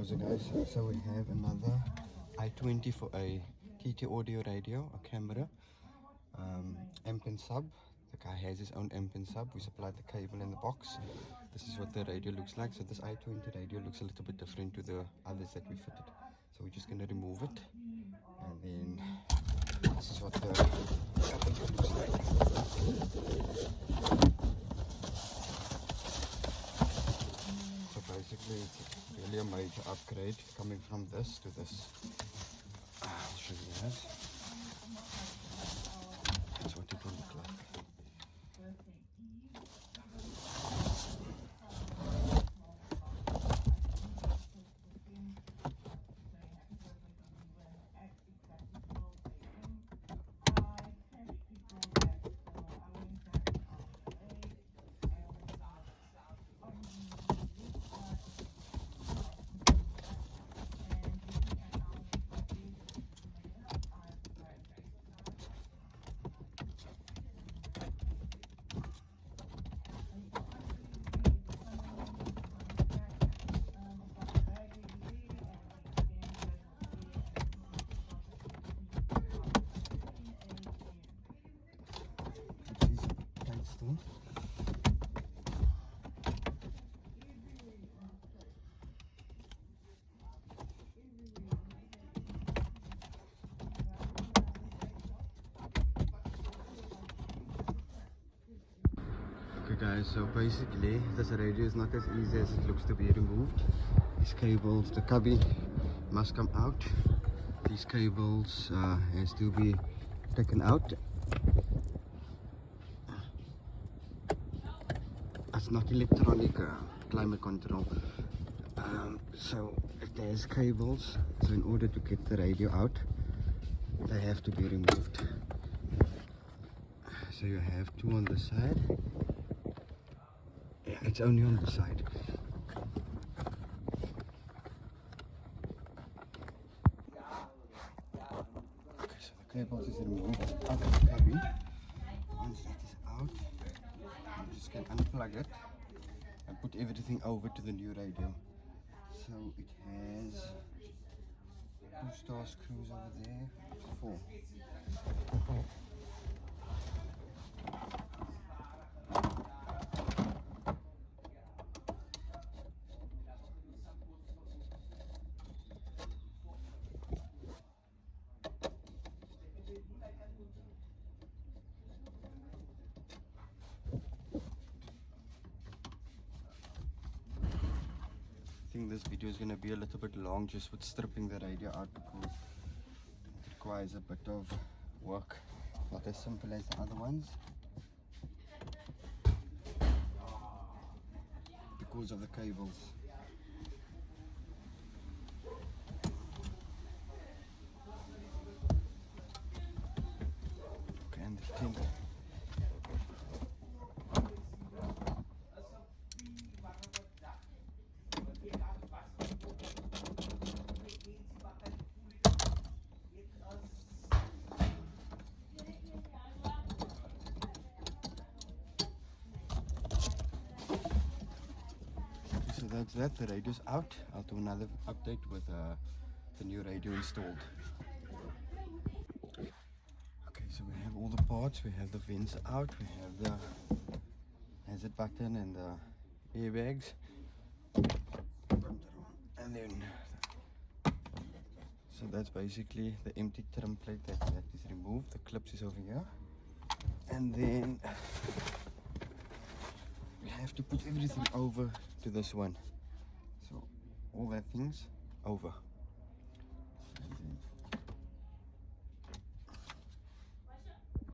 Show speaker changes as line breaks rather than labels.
How's it, guys? So we have another i20 for a TT audio radio, a camera, amp and sub. The guy has his own amp and sub. We supplied the cable in the box. This is what the radio looks like. So this i20 radio looks a little bit different to the others that we fitted. So we're just going to remove it, and then this is what the cabinet looks like. So basically it's really a major upgrade coming from this to this. I'll show you guys. That's what it will look like. Okay guys, so basically this radio is not as easy as it looks to be removed. These cables, the cubby must come out. These cables has to be taken out. It's not electronic climate control, so it has cables. So in order to get the radio out, they have to be removed. So you have two on the side. Yeah, it's only on the side. Okay, so the cables is removed out of the cubby. Once that is out, you just can unplug it and put everything over to the new radio. So it has 2 star screws over there, 4. I think this video is going to be a little bit long just with stripping the radio out, because it requires a bit of work, not as simple as the other ones, because of the cables. Okay, and the thing. So that's that, the radio's out. I'll do another update with the new radio installed. Okay, so we have all the parts. We have the vents out, we have the hazard button and the airbags, and then so that's basically the empty trim plate that is removed. The clips is over here, and then we have to put everything over to this one. So all that things over.